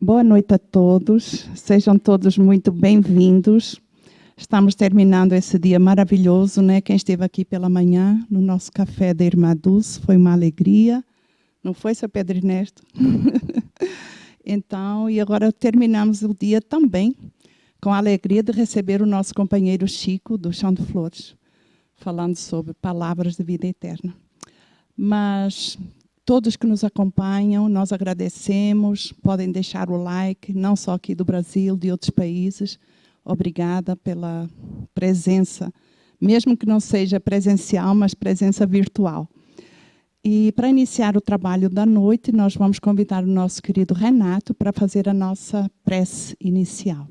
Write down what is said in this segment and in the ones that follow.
Boa noite a todos, sejam todos muito bem-vindos. Estamos terminando esse dia maravilhoso, né? Quem esteve aqui pela manhã, no nosso café da Irmã Dulce, foi uma alegria. Não foi, seu Pedro Ernesto? Então, e agora terminamos o dia também com a alegria de receber o nosso companheiro Chico, do Chão de Flores, falando sobre palavras de vida eterna. Mas todos que nos acompanham, nós agradecemos, podem deixar o like, não só aqui do Brasil, de outros países. Obrigada pela presença, mesmo que não seja presencial, mas presença virtual. E para iniciar o trabalho da noite, nós vamos convidar o nosso querido Renato para fazer a nossa prece inicial.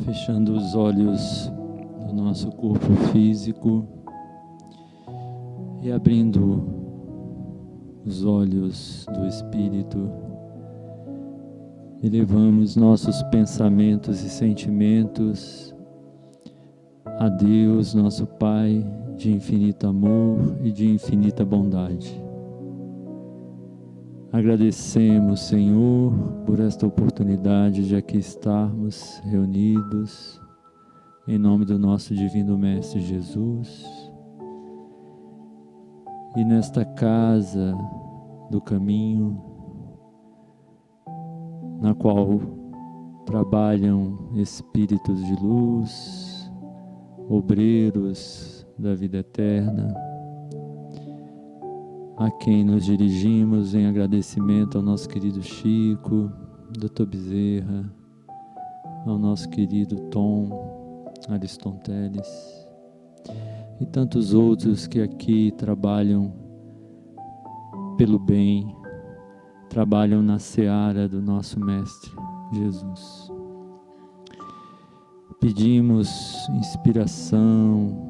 Fechando os olhos do nosso corpo físico e abrindo os olhos do espírito, elevamos nossos pensamentos e sentimentos a Deus, nosso Pai, de infinito amor e de infinita bondade. Agradecemos, Senhor, por esta oportunidade de aqui estarmos reunidos, em nome do nosso Divino Mestre Jesus. E nesta casa do caminho, na qual trabalham espíritos de luz, obreiros da vida eterna, a quem nos dirigimos em agradecimento ao nosso querido Chico, Dr. Bezerra, ao nosso querido Tom Ariston Teles e tantos outros que aqui trabalham pelo bem, trabalham na seara do nosso Mestre Jesus. Pedimos inspiração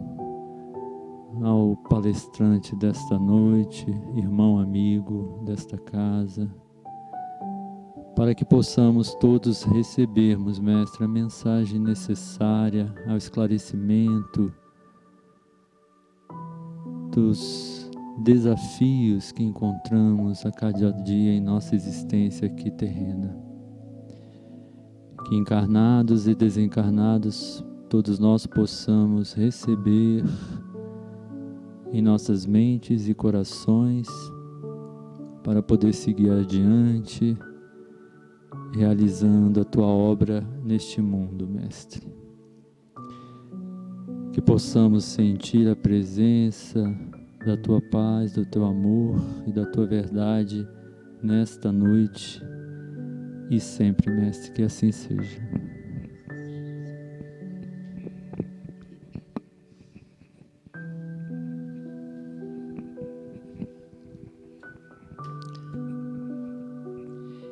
ao palestrante desta noite, irmão amigo desta casa, para que possamos todos recebermos, Mestre, a mensagem necessária ao esclarecimento dos desafios que encontramos a cada dia em nossa existência aqui terrena. Que encarnados e desencarnados, todos nós possamos receber em nossas mentes e corações, para poder seguir adiante, realizando a Tua obra neste mundo, Mestre. Que possamos sentir a presença da Tua paz, do Teu amor e da Tua verdade nesta noite e sempre, Mestre, que assim seja.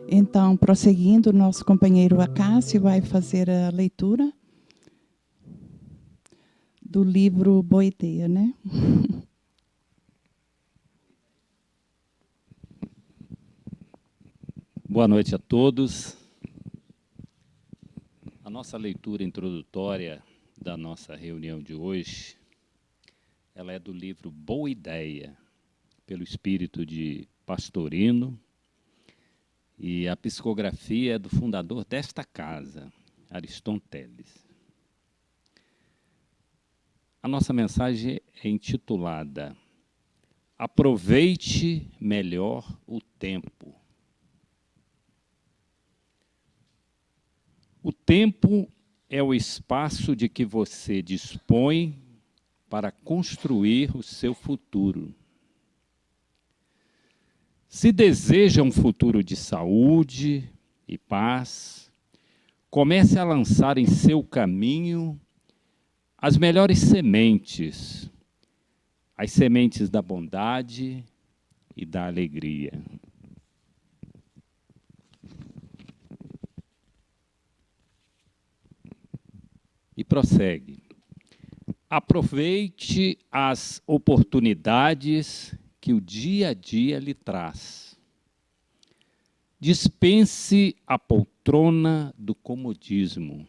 Então, prosseguindo, nosso companheiro Acácio vai fazer a leitura do livro Boa Ideia, né? Boa noite a todos. A nossa leitura introdutória da nossa reunião de hoje, ela é do livro Boa Ideia, pelo espírito de Pastorino, e a psicografia é do fundador desta casa, Ariston Teles. A nossa mensagem é intitulada Aproveite melhor o tempo. O tempo é o espaço de que você dispõe para construir o seu futuro. Se deseja um futuro de saúde e paz, comece a lançar em seu caminho as melhores sementes, as sementes da bondade e da alegria. E prossegue. Aproveite as oportunidades que o dia a dia lhe traz. Dispense a poltrona do comodismo.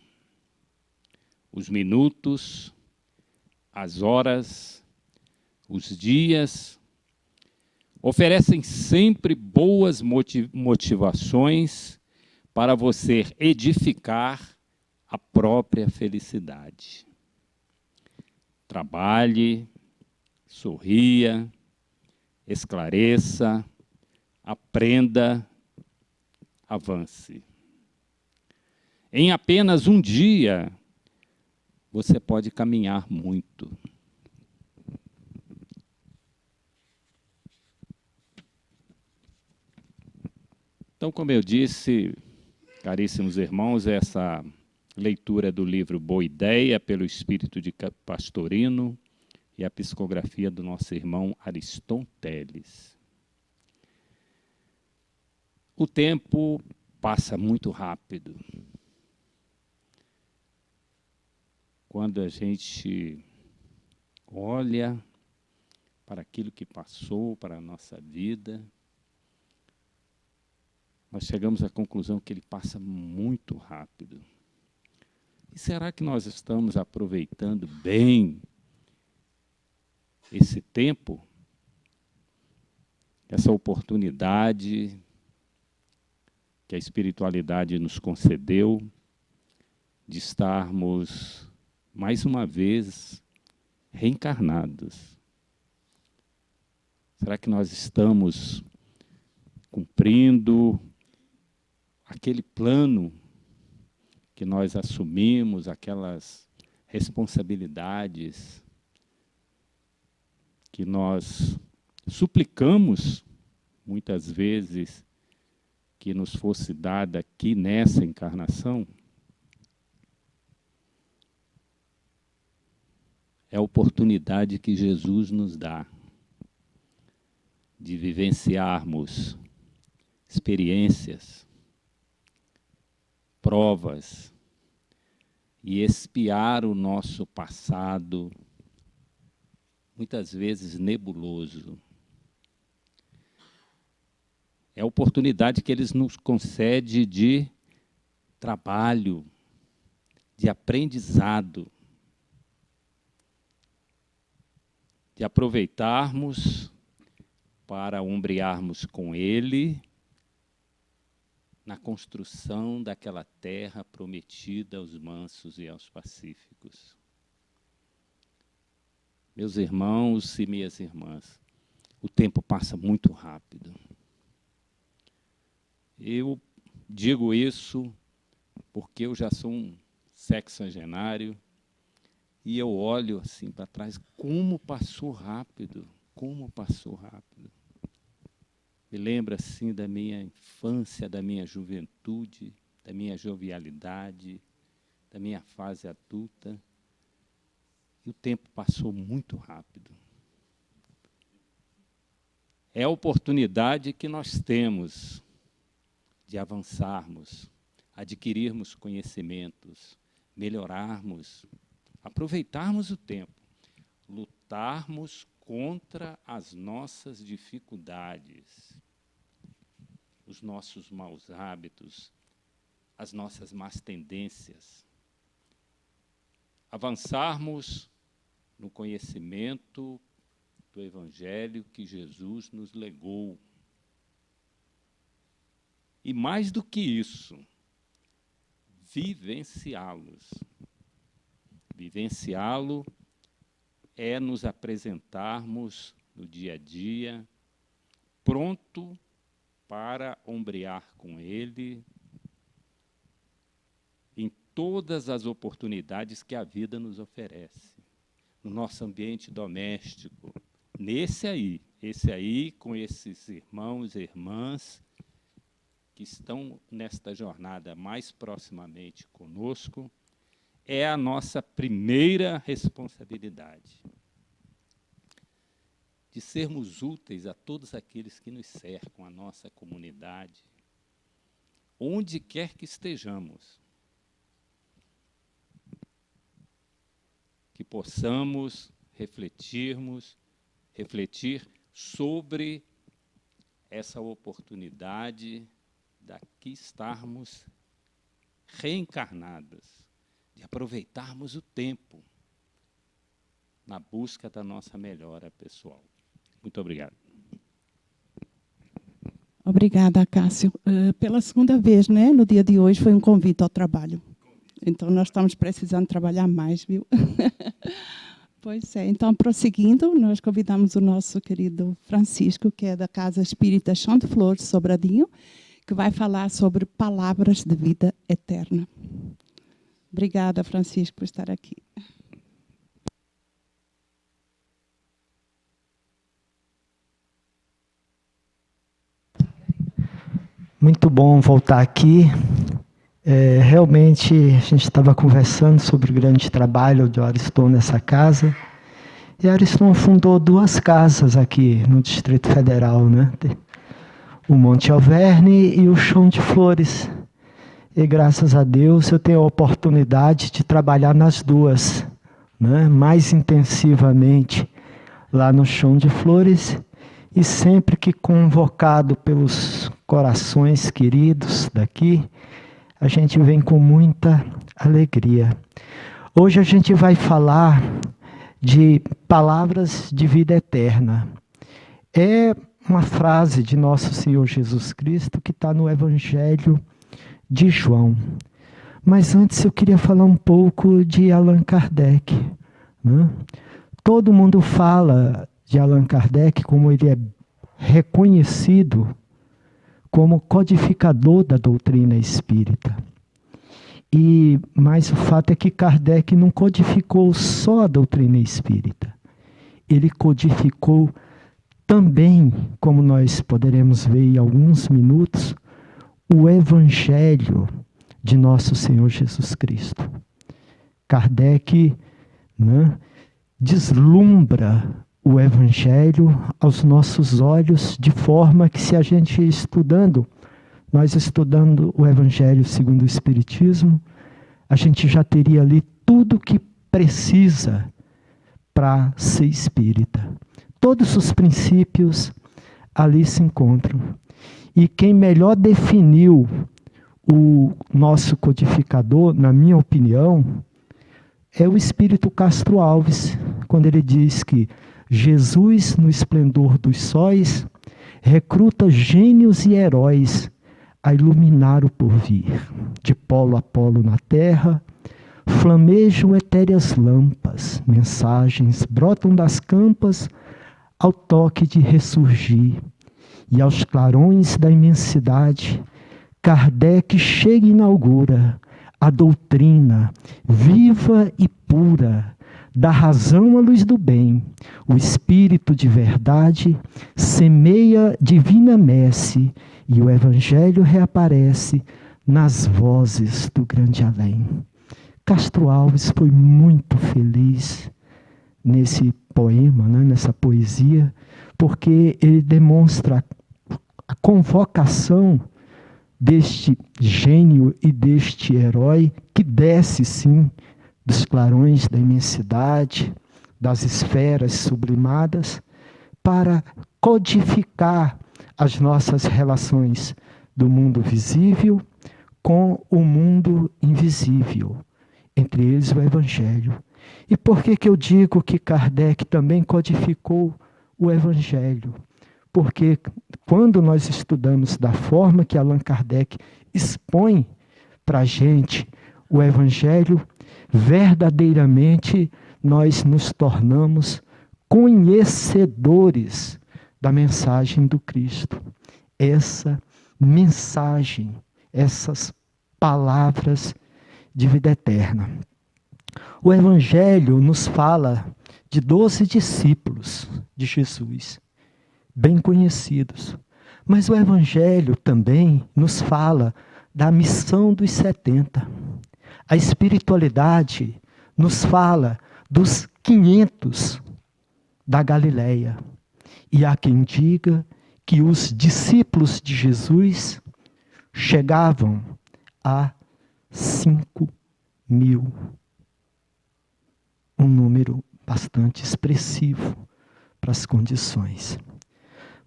Os minutos, as horas, os dias oferecem sempre boas motivações para você edificar a própria felicidade. Trabalhe, sorria, esclareça, aprenda, avance. Em apenas um dia, você pode caminhar muito. Então, como eu disse, caríssimos irmãos, essa leitura do livro Boa Ideia, pelo espírito de Pastorino, e a psicografia do nosso irmão Ariston Teles. O tempo passa muito rápido. Quando a gente olha para aquilo que passou, para a nossa vida, nós chegamos à conclusão que ele passa muito rápido. E será que nós estamos aproveitando bem esse tempo, essa oportunidade que a espiritualidade nos concedeu de estarmos, mais uma vez, reencarnados? Será que nós estamos cumprindo aquele plano que nós assumimos, aquelas responsabilidades que nós suplicamos, muitas vezes, que nos fosse dada aqui nessa encarnação? É a oportunidade que Jesus nos dá de vivenciarmos experiências, provas, e expiar o nosso passado, muitas vezes nebuloso. É a oportunidade que eles nos concedem de trabalho, de aprendizado, de aproveitarmos para ombrearmos com Ele na construção daquela terra prometida aos mansos e aos pacíficos. Meus irmãos e minhas irmãs, o tempo passa muito rápido. Eu digo isso porque eu já sou um sexagenário e eu olho assim para trás, como passou rápido, como passou rápido. Me lembro assim da minha infância, da minha juventude, da minha jovialidade, da minha fase adulta. E o tempo passou muito rápido. É a oportunidade que nós temos de avançarmos, adquirirmos conhecimentos, melhorarmos, aproveitarmos o tempo, lutarmos contra as nossas dificuldades, os nossos maus hábitos, as nossas más tendências. Avançarmos no conhecimento do Evangelho que Jesus nos legou. E mais do que isso, vivenciá-los. Vivenciá-lo é nos apresentarmos no dia a dia, pronto para ombrear com Ele em todas as oportunidades que a vida nos oferece. No nosso ambiente doméstico, esse aí, com esses irmãos e irmãs que estão nesta jornada mais proximamente conosco, é a nossa primeira responsabilidade. De sermos úteis a todos aqueles que nos cercam, a nossa comunidade, onde quer que estejamos. possamos refletir sobre essa oportunidade daqui estarmos reencarnadas, de aproveitarmos o tempo na busca da nossa melhora pessoal. Muito obrigado. Obrigada, Cássio. Pela segunda vez, né, no dia de hoje, foi um convite ao trabalho. Então, nós estamos precisando trabalhar mais, viu? Pois é. Então, prosseguindo, nós convidamos o nosso querido Francisco, que é da Casa Espírita Chão de Flores, Sobradinho, que vai falar sobre palavras de vida eterna. Obrigada, Francisco, por estar aqui. Muito bom voltar aqui. Realmente, a gente estava conversando sobre o grande trabalho de Ariston nessa casa. E Ariston fundou 2 casas aqui no Distrito Federal, né? O Monte Alverne e o Chão de Flores. E graças a Deus eu tenho a oportunidade de trabalhar nas 2, né? Mais intensivamente lá no Chão de Flores. E sempre que convocado pelos corações queridos daqui, a gente vem com muita alegria. Hoje a gente vai falar de palavras de vida eterna. É uma frase de nosso Senhor Jesus Cristo que está no Evangelho de João. Mas antes eu queria falar um pouco de Allan Kardec, né? Todo mundo fala de Allan Kardec como ele é reconhecido como codificador da doutrina espírita. Mas o fato é que Kardec não codificou só a doutrina espírita. Ele codificou também, como nós poderemos ver em alguns minutos, o Evangelho de nosso Senhor Jesus Cristo. Kardec, né, deslumbra o Evangelho aos nossos olhos, de forma que, se a gente nós estudando o Evangelho segundo o Espiritismo, a gente já teria ali tudo que precisa para ser espírita. Todos os princípios ali se encontram. E quem melhor definiu o nosso codificador, na minha opinião, é o Espírito Castro Alves, quando ele diz que Jesus, no esplendor dos sóis, recruta gênios e heróis a iluminar o porvir. De polo a polo na terra, flamejam etéreas lampas, mensagens brotam das campas ao toque de ressurgir. E aos clarões da imensidade, Kardec chega e inaugura a doutrina viva e pura, da razão à luz do bem. O Espírito de verdade semeia divina messe e o Evangelho reaparece nas vozes do grande além. Castro Alves foi muito feliz nesse poema, né, nessa poesia, porque ele demonstra a convocação deste gênio e deste herói que desce, sim, dos clarões da imensidade, das esferas sublimadas, para codificar as nossas relações do mundo visível com o mundo invisível, entre eles o Evangelho. E por que eu digo que Kardec também codificou o Evangelho? Porque quando nós estudamos da forma que Allan Kardec expõe para a gente o Evangelho, verdadeiramente nós nos tornamos conhecedores da mensagem do Cristo. Essa mensagem, essas palavras de vida eterna. O Evangelho nos fala de 12 discípulos de Jesus, bem conhecidos. Mas o Evangelho também nos fala da missão dos 70. A espiritualidade nos fala dos 500 da Galileia. E há quem diga que os discípulos de Jesus chegavam a 5.000. um número bastante expressivo para as condições.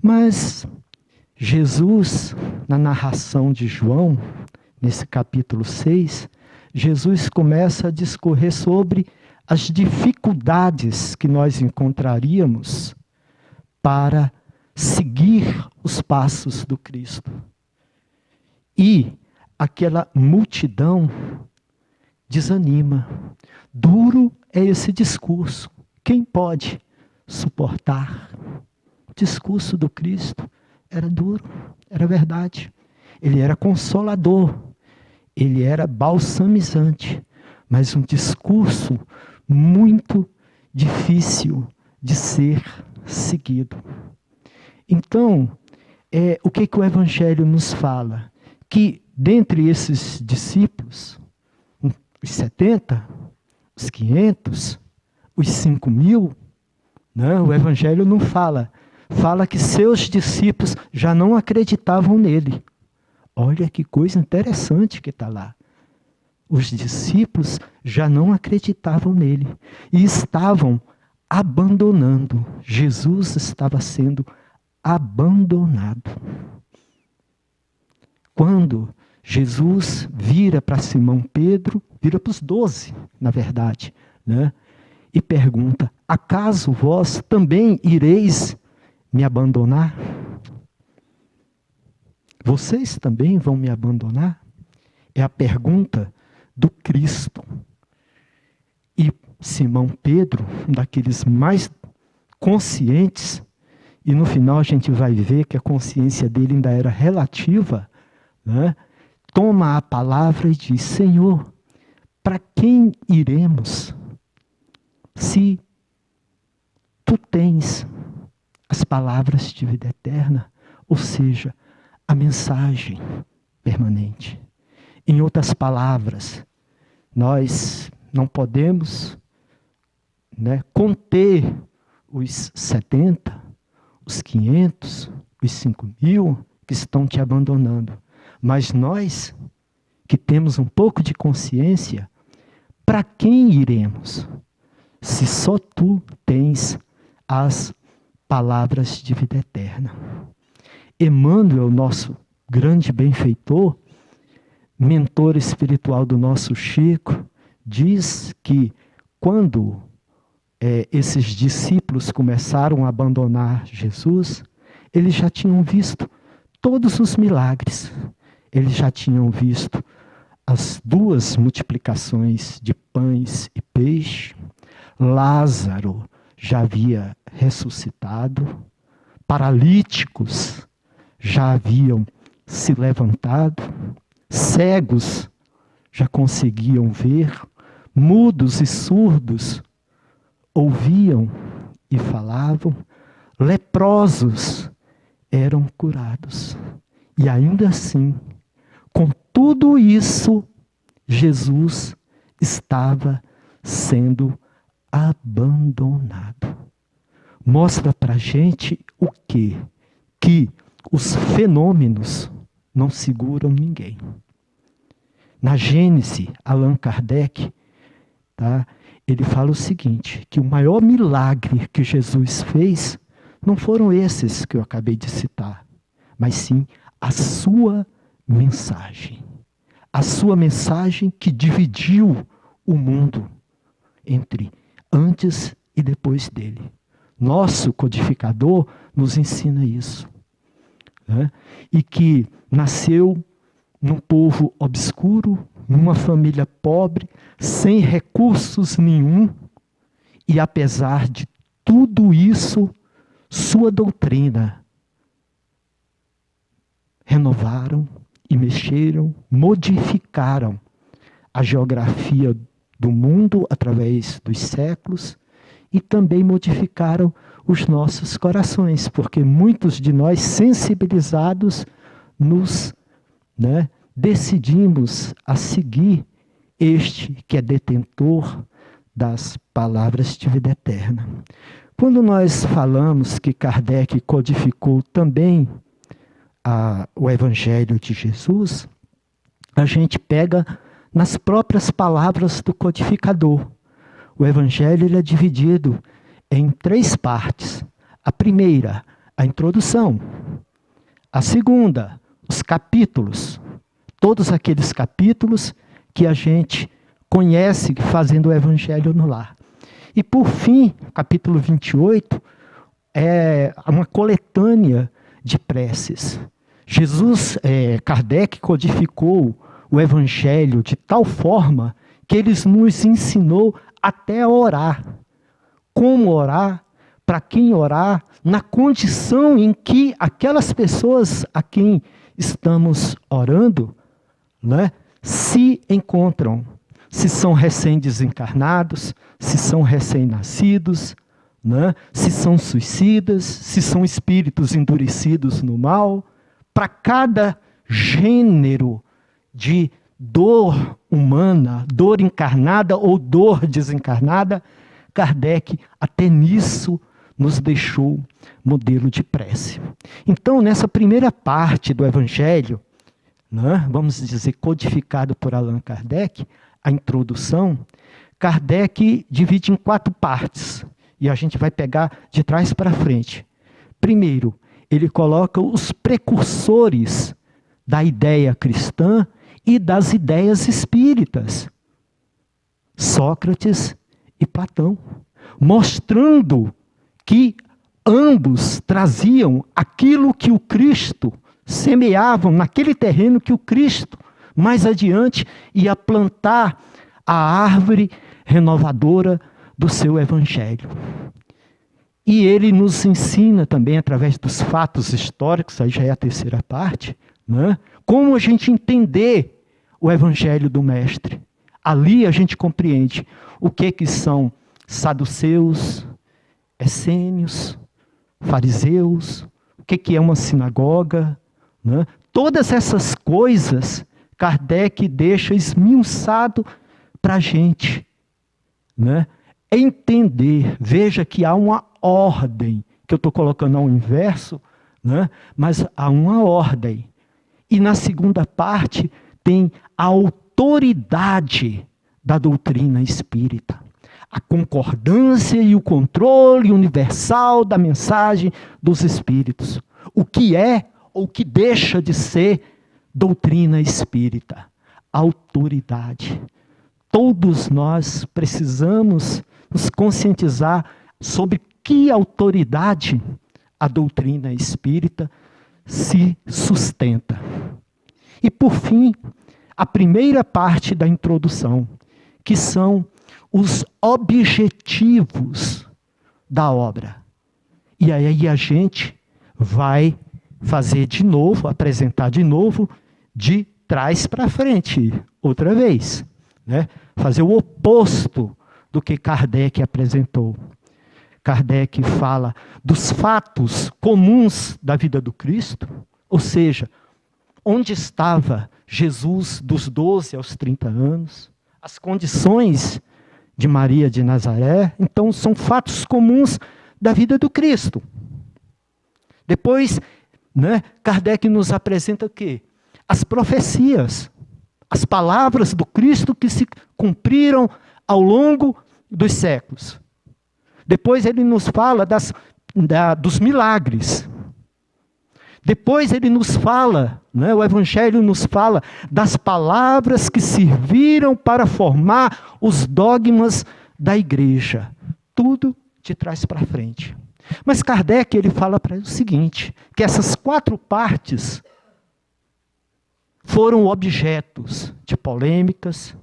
Mas Jesus, na narração de João, nesse capítulo 6, Jesus começa a discorrer sobre as dificuldades que nós encontraríamos para seguir os passos do Cristo. E aquela multidão desanima. Duro é esse discurso. Quem pode suportar? O discurso do Cristo era duro, era verdade. Ele era consolador, ele era balsamizante, mas um discurso muito difícil de ser seguido. Então, o que o Evangelho nos fala? Que dentre esses discípulos, os 70, os 500, os 5.000, né, o Evangelho não fala. Fala que seus discípulos já não acreditavam nele. Olha que coisa interessante que está lá. Os discípulos já não acreditavam nele e estavam abandonando. Jesus estava sendo abandonado. Quando Jesus vira para Simão Pedro, vira para os 12, na verdade, né? E pergunta: acaso vós também ireis me abandonar? Vocês também vão me abandonar? É a pergunta do Cristo. E Simão Pedro, um daqueles mais conscientes, e no final a gente vai ver que a consciência dele ainda era relativa, né? Toma a palavra e diz: Senhor, para quem iremos? Se tu tens as palavras de vida eterna, ou seja, a mensagem permanente. Em outras palavras, nós não podemos, né, conter os 70, os 500, os 5.000 que estão te abandonando. Mas nós, que temos um pouco de consciência, para quem iremos? Se só tu tens as palavras de vida eterna. Emmanuel, nosso grande benfeitor, mentor espiritual do nosso Chico, diz que quando esses discípulos começaram a abandonar Jesus, eles já tinham visto todos os milagres. Eles já tinham visto as 2 multiplicações de pães e peixe. Lázaro já havia ressuscitado. Paralíticos já haviam se levantado. Cegos já conseguiam ver. Mudos e surdos ouviam e falavam. Leprosos eram curados. E ainda assim, com tudo isso, Jesus estava sendo abandonado. Mostra para a gente o quê? Que os fenômenos não seguram ninguém. Na Gênese, Allan Kardec, tá, ele fala o seguinte, que o maior milagre que Jesus fez não foram esses que eu acabei de citar, mas sim a sua mensagem. A sua mensagem que dividiu o mundo entre antes e depois dele. Nosso codificador nos ensina isso, né? E que nasceu num povo obscuro, numa família pobre, sem recursos nenhum, e apesar de tudo isso, sua doutrina renovaram e mexeram, modificaram a geografia do mundo através dos séculos e também modificaram os nossos corações, porque muitos de nós, sensibilizados, nos decidimos a seguir este que é detentor das palavras de vida eterna. Quando nós falamos que Kardec codificou também o Evangelho de Jesus, a gente pega nas próprias palavras do codificador. o Evangelho ele é dividido em 3 partes. A primeira, a introdução. A segunda, os capítulos. Todos aqueles capítulos que a gente conhece fazendo o Evangelho no lar. E por fim, capítulo 28, é uma coletânea de preces. Kardec codificou o Evangelho de tal forma que ele nos ensinou até a orar. Como orar, para quem orar, na condição em que aquelas pessoas a quem estamos orando, né, se encontram. Se são recém-desencarnados, se são recém-nascidos, né, se são suicidas, se são espíritos endurecidos no mal. Para cada gênero de dor humana, dor encarnada ou dor desencarnada, Kardec até nisso nos deixou modelo de prece. Então, nessa primeira parte do Evangelho, né, vamos dizer, codificado por Allan Kardec, a introdução, Kardec divide em 4 partes. E a gente vai pegar de trás para frente. Primeiro, ele coloca os precursores da ideia cristã e das ideias espíritas. Sócrates e Platão. Mostrando que ambos traziam aquilo que o Cristo semeavam naquele terreno que o Cristo, mais adiante, ia plantar a árvore renovadora do seu Evangelho. E ele nos ensina também, através dos fatos históricos, aí já é a terceira parte, né, como a gente entender o Evangelho do Mestre. Ali a gente compreende o que são saduceus, essênios, fariseus, o que é uma sinagoga, né? Todas essas coisas Kardec deixa esmiuçado para a gente, né? Entender. Veja que há uma ordem, que eu estou colocando ao inverso, né? Mas há uma ordem. E na segunda parte tem a autoridade da doutrina espírita. A concordância e o controle universal da mensagem dos espíritos. O que é ou que deixa de ser doutrina espírita? Autoridade. Todos nós precisamos nos conscientizar sobre que autoridade a doutrina espírita se sustenta. E por fim, a primeira parte da introdução, que são os objetivos da obra. E aí a gente vai fazer de novo, apresentar de novo, de trás para frente, outra vez, né? Fazer o oposto do que Kardec apresentou. Kardec fala dos fatos comuns da vida do Cristo, ou seja, onde estava Jesus dos 12 aos 30 anos, as condições de Maria de Nazaré. Então, são fatos comuns da vida do Cristo. Depois, né, Kardec nos apresenta o quê? As profecias, as palavras do Cristo que se cumpriram ao longo dos séculos. Depois ele nos fala dos milagres. Depois ele nos fala, né, o Evangelho nos fala das palavras que serviram para formar os dogmas da igreja. Tudo de trás para frente. Mas Kardec ele fala para o seguinte, que essas 4 partes foram objetos de polêmicas,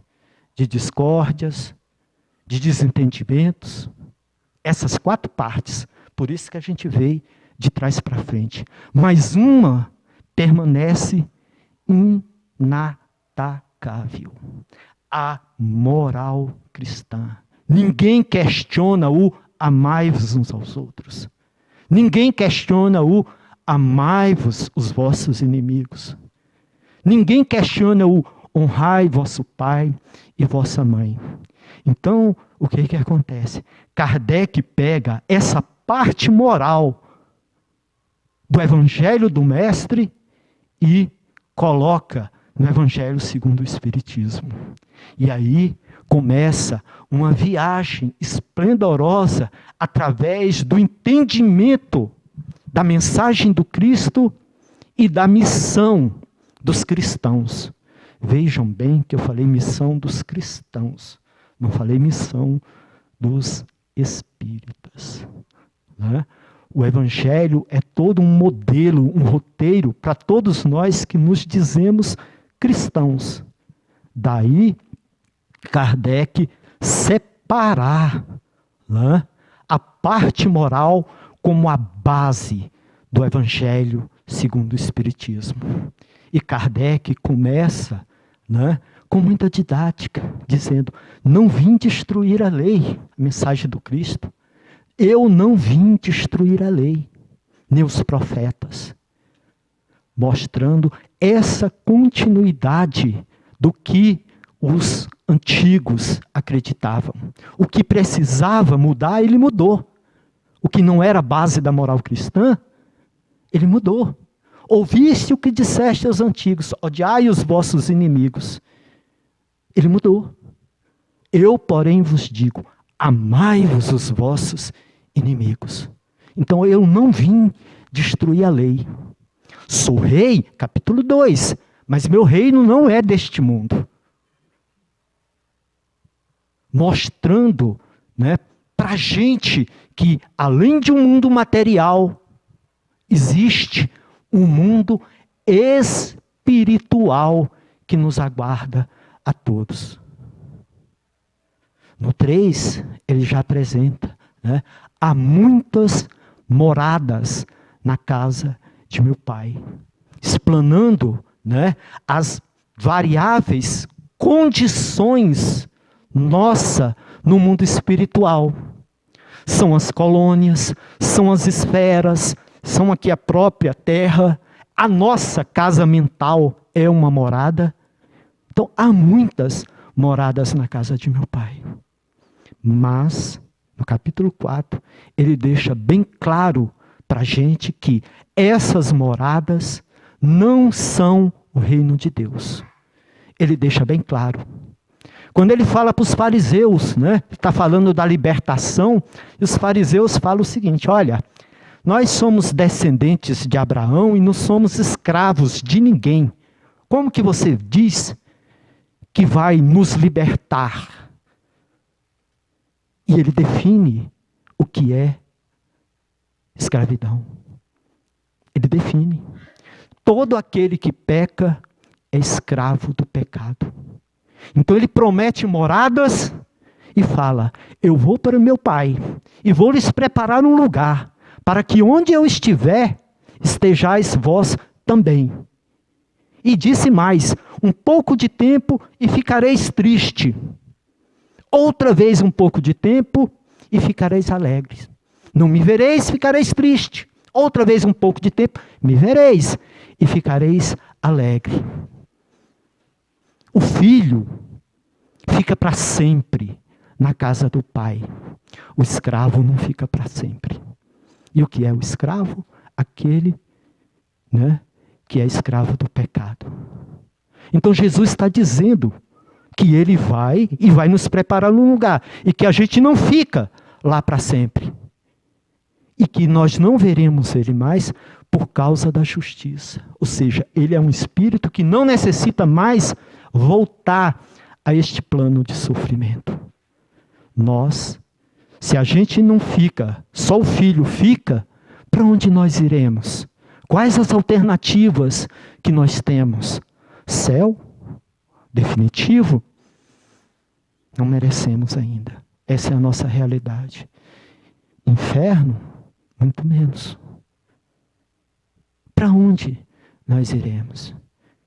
de discórdias, de desentendimentos. Essas 4 partes. Por isso que a gente veio de trás para frente. Mas uma permanece inatacável. A moral cristã. Ninguém questiona o amai-vos uns aos outros. Ninguém questiona o amai-vos os vossos inimigos. Ninguém questiona o honrai vosso pai e vossa mãe. Então, o que acontece? Kardec pega essa parte moral do Evangelho do Mestre e coloca no Evangelho segundo o Espiritismo. E aí começa uma viagem esplendorosa através do entendimento da mensagem do Cristo e da missão dos cristãos. Vejam bem que eu falei missão dos cristãos, não falei missão dos espíritas, né? O Evangelho é todo um modelo, um roteiro para todos nós que nos dizemos cristãos. Daí, Kardec separar, né, a parte moral como a base do Evangelho segundo o Espiritismo. E Kardec começa, né, com muita didática, dizendo: não vim destruir a lei, a mensagem do Cristo. Eu não vim destruir a lei, nem os profetas. Mostrando essa continuidade do que os antigos acreditavam. O que precisava mudar, ele mudou. O que não era base da moral cristã, ele mudou. Ouviste o que disseste aos antigos: odiai os vossos inimigos. Ele mudou. Eu, porém, vos digo: amai-vos os vossos inimigos. Então eu não vim destruir a lei. Sou rei, capítulo 2, mas meu reino não é deste mundo. Mostrando, né, para a gente que além de um mundo material, existe um mundo espiritual que nos aguarda a todos. No 3, ele já apresenta, né, há muitas moradas na casa de meu Pai, explanando, né, as variáveis condições nossa no mundo espiritual. São as colônias, são as esferas, são aqui a própria terra, a nossa casa mental é uma morada. Então há muitas moradas na casa de meu Pai. Mas, no capítulo 4, ele deixa bem claro para a gente que essas moradas não são o reino de Deus. Ele deixa bem claro. Quando ele fala para os fariseus, né, está falando da libertação, e os fariseus falam o seguinte: olha, nós somos descendentes de Abraão e não somos escravos de ninguém. Como que você diz que vai nos libertar? E ele define o que é escravidão. Ele define: todo aquele que peca é escravo do pecado. Então ele promete moradas e fala: eu vou para o meu Pai e vou lhes preparar um lugar, para que onde eu estiver, estejais vós também. E disse mais: um pouco de tempo e ficareis triste. Outra vez um pouco de tempo e ficareis alegres. Não me vereis, ficareis triste. Outra vez um pouco de tempo, me vereis e ficareis alegre. O filho fica para sempre na casa do pai. O escravo não fica para sempre. E o que é o escravo? Aquele, né, que é escravo do pecado. Então Jesus está dizendo que ele vai e vai nos preparar um lugar. E que a gente não fica lá para sempre. E que nós não veremos ele mais por causa da justiça. Ou seja, ele é um espírito que não necessita mais voltar a este plano de sofrimento. Nós, se a gente não fica, só o filho fica, para onde nós iremos? Quais as alternativas que nós temos? Céu? Definitivo? Não merecemos ainda. Essa é a nossa realidade. Inferno? Muito menos. Para onde nós iremos?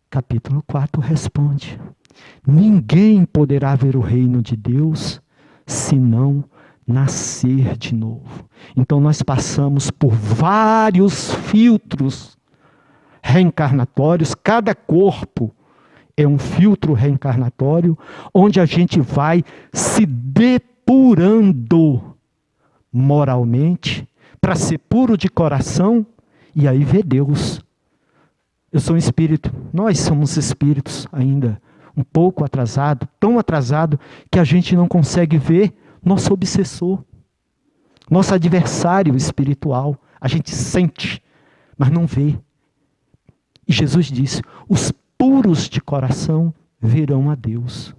Capítulo 4 responde: ninguém poderá ver o reino de Deus se não nascer de novo. Então nós passamos por vários filtros reencarnatórios. Cada corpo é um filtro reencarnatório, onde a gente vai se depurando moralmente, para ser puro de coração, e aí ver Deus. Eu sou um espírito, nós somos espíritos ainda, um pouco atrasado, tão atrasado que a gente não consegue ver nosso obsessor, nosso adversário espiritual. A gente sente, mas não vê. E Jesus disse: os puros de coração verão a Deus.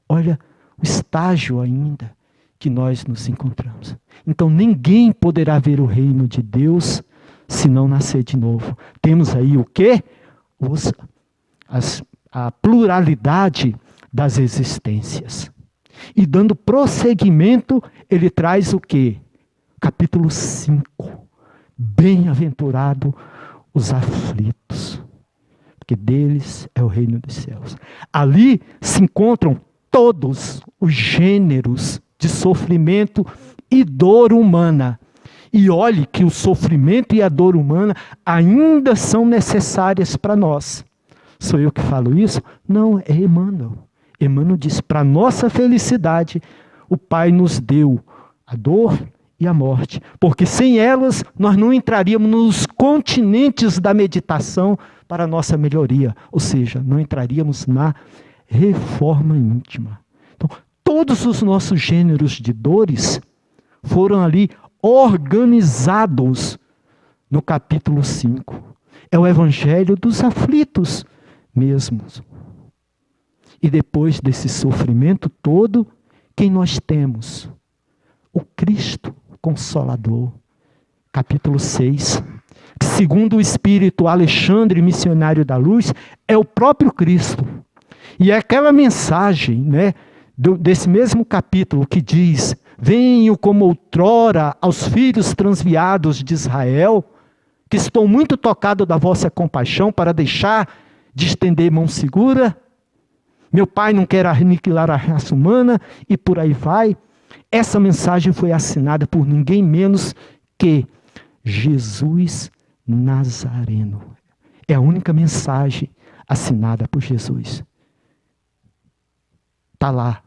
Olha o estágio ainda que nós nos encontramos. Então ninguém poderá ver o reino de Deus se não nascer de novo. Temos aí o quê? A pluralidade das existências. E dando prosseguimento, ele traz o quê? Capítulo 5. Bem-aventurado os aflitos, porque deles é o reino dos céus. Ali se encontram todos os gêneros de sofrimento e dor humana. E olhe que o sofrimento e a dor humana ainda são necessárias para nós. Sou eu que falo isso? Não, é Emmanuel. Emmanuel diz: para nossa felicidade, o Pai nos deu a dor e a morte, porque sem elas nós não entraríamos nos continentes da meditação para a nossa melhoria, ou seja, não entraríamos na reforma íntima. Então, todos os nossos gêneros de dores foram ali organizados no capítulo 5. É o evangelho dos aflitos mesmos. E depois desse sofrimento todo, quem nós temos? O Cristo Consolador. Capítulo 6. Segundo o Espírito Alexandre, missionário da luz, é o próprio Cristo. E é aquela mensagem, né, desse mesmo capítulo que diz: venho como outrora aos filhos transviados de Israel, que estou muito tocado da vossa compaixão para deixar de estender mão segura. Meu Pai não quer aniquilar a raça humana, e por aí vai. Essa mensagem foi assinada por ninguém menos que Jesus Nazareno. É a única mensagem assinada por Jesus. Está lá,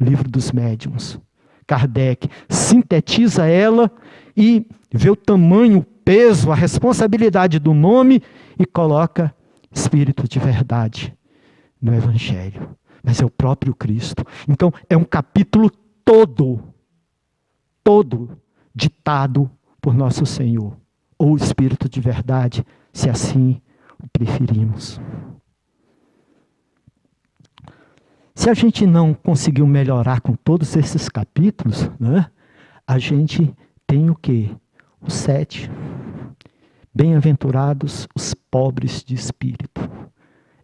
Livro dos Médiuns. Kardec sintetiza ela e vê o tamanho, o peso, a responsabilidade do nome e coloca Espírito de Verdade no Evangelho. Mas é o próprio Cristo. Então é um capítulo todo ditado por nosso Senhor, ou Espírito de Verdade, se assim o preferimos. Se a gente não conseguiu melhorar com todos esses capítulos, né, a gente tem o quê? O 7. Bem-aventurados os pobres de espírito.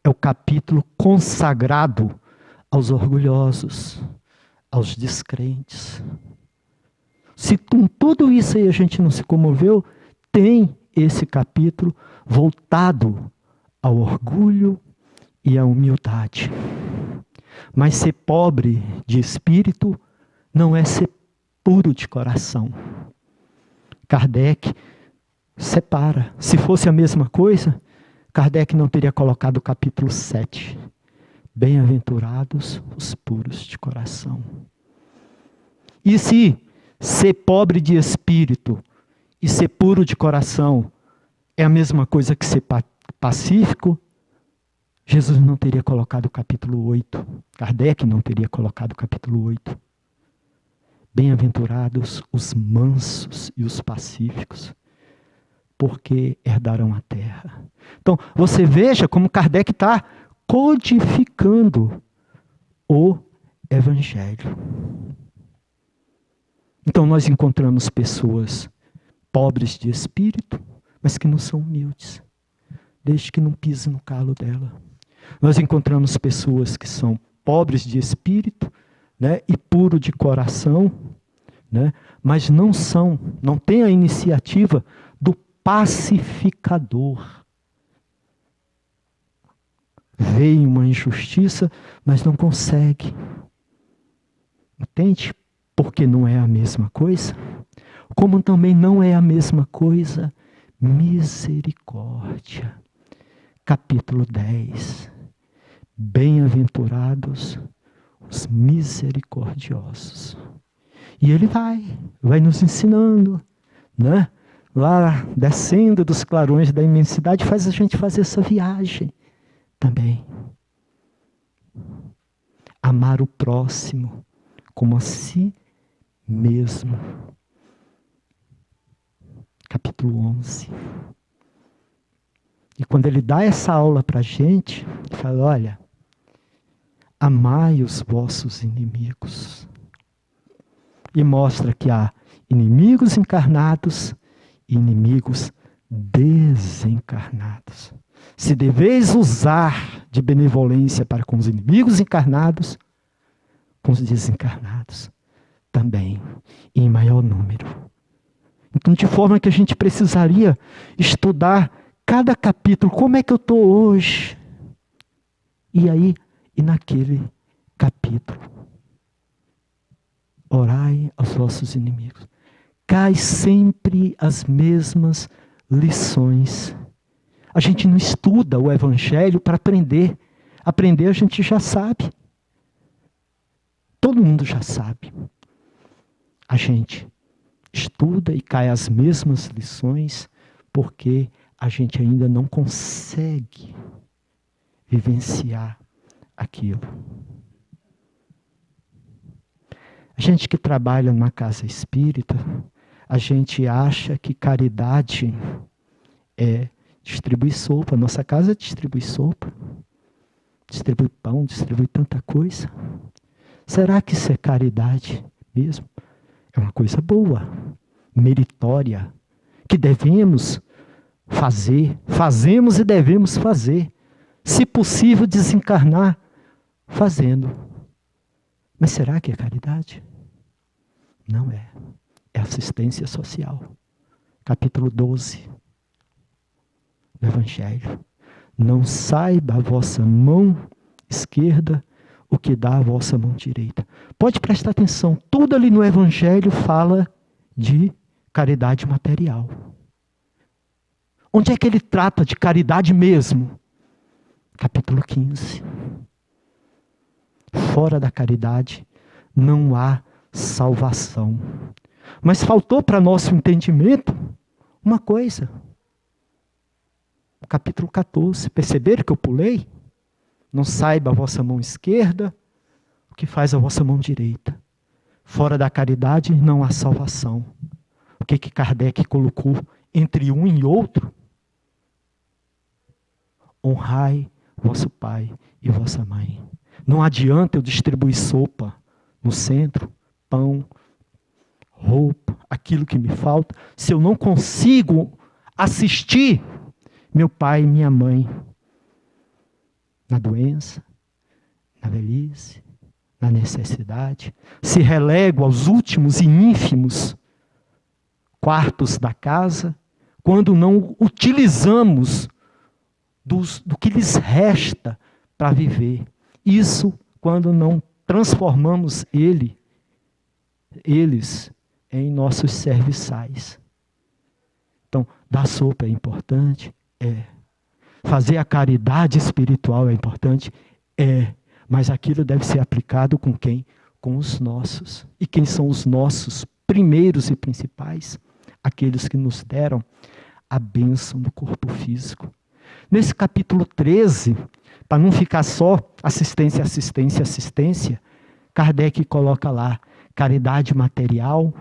É o capítulo consagrado aos orgulhosos, aos descrentes. Se com tudo isso aí a gente não se comoveu, tem esse capítulo voltado ao orgulho e à humildade. Mas ser pobre de espírito não é ser puro de coração. Kardec separa. Se fosse a mesma coisa, Kardec não teria colocado o capítulo 7. Bem-aventurados os puros de coração. E se ser pobre de espírito e ser puro de coração é a mesma coisa que ser pacífico, Jesus não teria colocado o capítulo 8. Kardec não teria colocado o capítulo 8. Bem-aventurados os mansos e os pacíficos, porque herdarão a terra. Então, você veja como Kardec está codificando o Evangelho. Então, nós encontramos pessoas pobres de espírito, mas que não são humildes, desde que não pise no calo dela. Nós encontramos pessoas que são pobres de espírito, né, e puro de coração, né, mas não têm a iniciativa do pacificador. Vê uma injustiça, mas não consegue. Entende? Porque não é a mesma coisa. Como também não é a mesma coisa misericórdia. Capítulo 10. Bem-aventurados os misericordiosos. E ele vai nos ensinando, né? Lá descendo dos clarões da imensidade, faz a gente fazer essa viagem também. amar o próximo como a si mesmo. Capítulo 11. E quando ele dá essa aula para a gente, ele fala, olha, amai os vossos inimigos. E mostra que há inimigos encarnados e inimigos desencarnados. Se deveis usar de benevolência para com os inimigos encarnados, com os desencarnados também, e em maior número. Então, de forma que a gente precisaria estudar cada capítulo, como é que eu estou hoje? E aí, e naquele capítulo. Orai aos vossos inimigos. Cai sempre as mesmas lições. A gente não estuda o Evangelho para aprender. Aprender a gente já sabe. Todo mundo já sabe. A gente estuda e cai as mesmas lições porque a gente ainda não consegue vivenciar aquilo. A gente que trabalha numa casa espírita, a gente acha que caridade é distribuir sopa. Nossa casa distribui sopa, distribui pão, distribui tanta coisa. Será que isso é caridade mesmo? É uma coisa boa, meritória, que devemos fazer, fazemos e devemos fazer. Se possível, desencarnar fazendo. Mas será que é caridade? Não é. É assistência social. Capítulo 12 do Evangelho. Não saiba a vossa mão esquerda o que dá a vossa mão direita. Pode prestar atenção, tudo ali no Evangelho fala de caridade material. Onde é que ele trata de caridade mesmo? Capítulo 15. Fora da caridade não há salvação. Mas faltou para nosso entendimento uma coisa. Capítulo 14. Perceberam que eu pulei? Não saiba a vossa mão esquerda o que faz a vossa mão direita. Fora da caridade não há salvação. O que Kardec colocou entre um e outro? Honrai vosso pai e vossa mãe. Não adianta eu distribuir sopa no centro, pão, roupa, aquilo que me falta, se eu não consigo assistir meu pai e minha mãe na doença, na velhice, na necessidade. Se relego aos últimos e ínfimos quartos da casa, quando não utilizamos do que lhes resta para viver. Isso quando não transformamos eles em nossos serviçais. Então, dar sopa é importante? É. Fazer a caridade espiritual é importante? É. Mas aquilo deve ser aplicado com quem? Com os nossos. E quem são os nossos primeiros e principais? Aqueles que nos deram a bênção do corpo físico. Nesse capítulo 13, para não ficar só assistência, assistência, assistência, Kardec coloca lá caridade material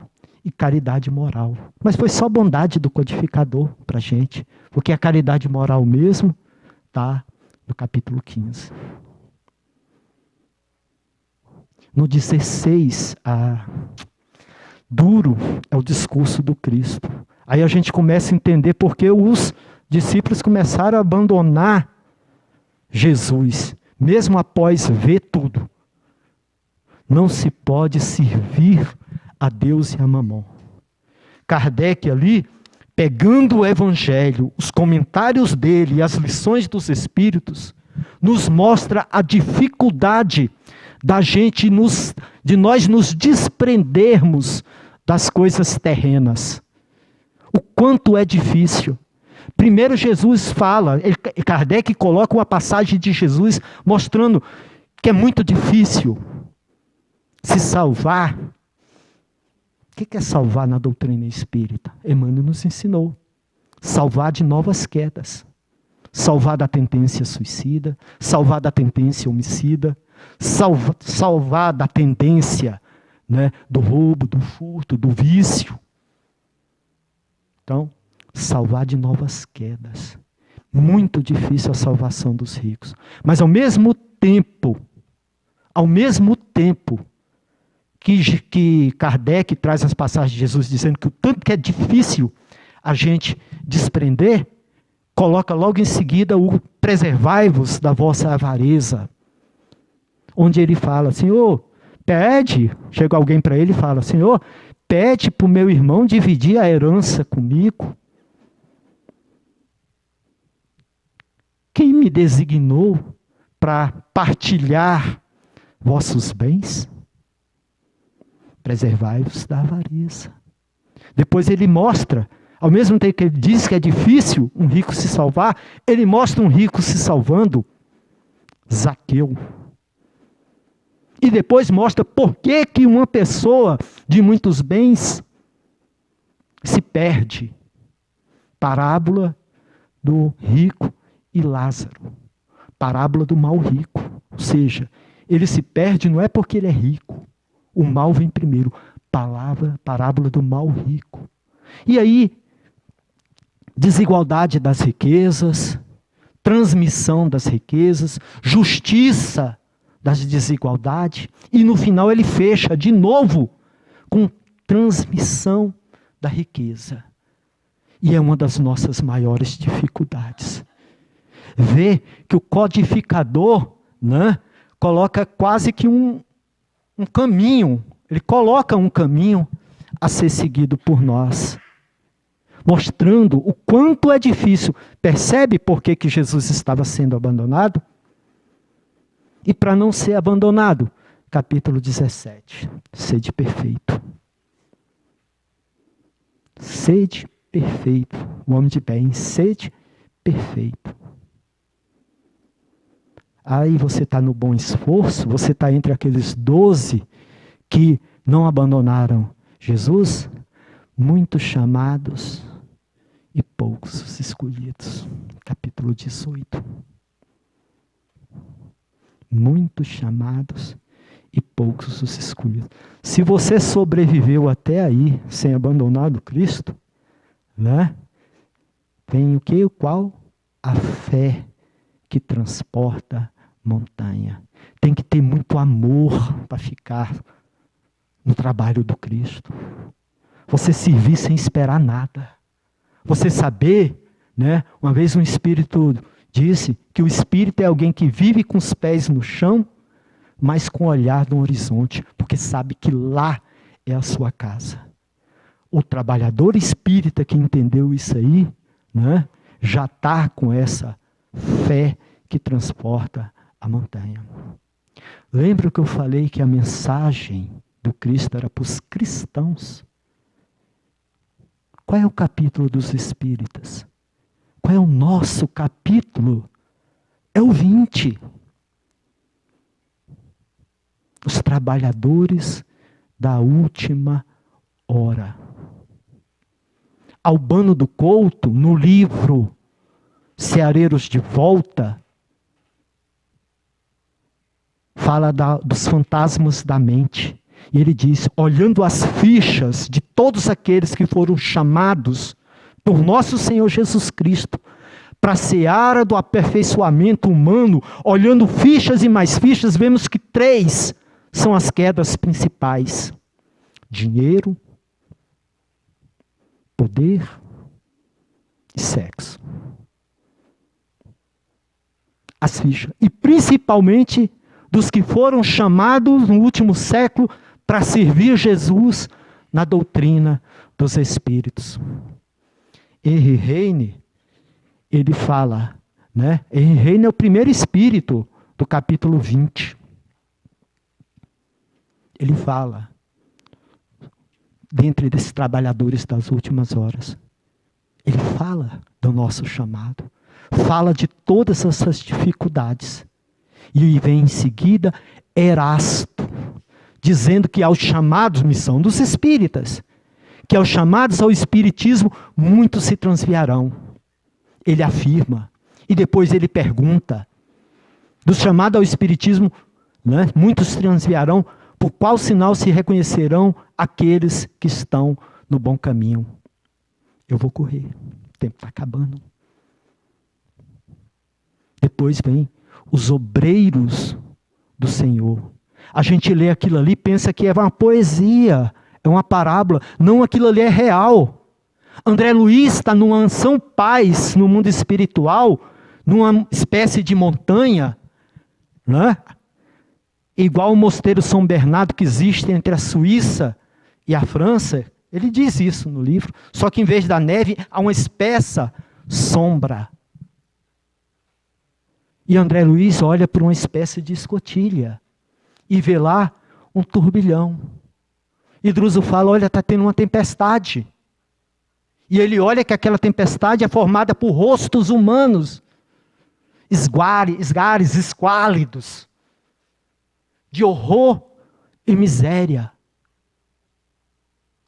e caridade moral. Mas foi só bondade do codificador para a gente, porque a caridade moral mesmo está no capítulo 15. No 16, duro é o discurso do Cristo. Aí a gente começa a entender porque os discípulos começaram a abandonar Jesus, mesmo após ver tudo. Não se pode servir a Deus e a Mamon. Kardec ali, pegando o Evangelho, os comentários dele e as lições dos Espíritos, nos mostra a dificuldade da gente de nós nos desprendermos das coisas terrenas. O quanto é difícil. Primeiro Jesus fala, Kardec coloca uma passagem de Jesus mostrando que é muito difícil se salvar. O que é salvar na doutrina espírita? Emmanuel nos ensinou. Salvar de novas quedas. Salvar da tendência suicida, salvar da tendência homicida, salvar da tendência, né, do roubo, do furto, do vício. Então, salvar de novas quedas. Muito difícil a salvação dos ricos. Mas ao mesmo tempo que Kardec traz as passagens de Jesus dizendo que o tanto que é difícil a gente desprender, coloca logo em seguida o preservai-vos da vossa avareza. Onde ele fala, Senhor, pede, chega alguém para ele e fala, Senhor, pede para o meu irmão dividir a herança comigo. Quem me designou para partilhar vossos bens? Preservai-vos da avareza. Depois ele mostra, ao mesmo tempo que ele diz que é difícil um rico se salvar, ele mostra um rico se salvando, Zaqueu. E depois mostra por que uma pessoa de muitos bens se perde. Parábola do rico e Lázaro. Parábola do mal rico. Ou seja, ele se perde não é porque ele é rico. O mal vem primeiro. Parábola do mal rico. E aí, desigualdade das riquezas, transmissão das riquezas, justiça das desigualdades, e no final ele fecha de novo com transmissão da riqueza. E é uma das nossas maiores dificuldades. Ver que o codificador, né, coloca quase que um caminho, ele coloca um caminho a ser seguido por nós, mostrando o quanto é difícil. Percebe por que Jesus estava sendo abandonado? E para não ser abandonado, capítulo 17, sede perfeito. Sede perfeito, o homem de bem, sede perfeito. Aí você está no bom esforço, você está entre aqueles 12 que não abandonaram Jesus, muitos chamados e poucos os escolhidos. Capítulo 18. Muitos chamados e poucos os escolhidos. Se você sobreviveu até aí, sem abandonar o Cristo, né? Tem o que? Qual? A fé que transporta montanha. Tem que ter muito amor para ficar no trabalho do Cristo. Você servir sem esperar nada. Você saber, né? Uma vez um espírito disse que o espírito é alguém que vive com os pés no chão, mas com o olhar no horizonte, porque sabe que lá é a sua casa. O trabalhador espírita que entendeu isso aí, né, já está com essa fé que transporta a montanha. Lembra que eu falei que a mensagem do Cristo era para os cristãos? Qual é o capítulo dos espíritas? Qual é o nosso capítulo? É o 20. Os trabalhadores da última hora. Albano do Couto, no livro Ceareiros de Volta, fala dos fantasmas da mente. E ele diz, olhando as fichas de todos aqueles que foram chamados por nosso Senhor Jesus Cristo para a seara do aperfeiçoamento humano, olhando fichas e mais fichas, vemos que 3 são as quedas principais: dinheiro, poder e sexo. As fichas. E principalmente dos que foram chamados no último século para servir Jesus na doutrina dos Espíritos. Henry Heine, ele fala, né? Henry Heine é o primeiro espírito do capítulo 20. Ele fala, dentre desses trabalhadores das últimas horas, ele fala do nosso chamado, fala de todas essas dificuldades. E vem em seguida Erasto, dizendo que aos chamados, missão dos espíritas, que aos chamados ao espiritismo, muitos se transviarão. Ele afirma, e depois ele pergunta, dos chamados ao espiritismo, né? Muitos transviarão, por qual sinal se reconhecerão aqueles que estão no bom caminho? Eu vou correr, o tempo está acabando. Depois vem os obreiros do Senhor. A gente lê aquilo ali e pensa que é uma poesia, é uma parábola. Não, aquilo ali é real. André Luiz está numa Ansão Paz, no mundo espiritual, numa espécie de montanha, né? Igual o Mosteiro São Bernardo que existe entre a Suíça e a França. Ele diz isso no livro. Só que em vez da neve, há uma espessa sombra. E André Luiz olha para uma espécie de escotilha e vê lá um turbilhão. E Druso fala, olha, está tendo uma tempestade. E ele olha que aquela tempestade é formada por rostos humanos, esgares esquálidos, de horror e miséria.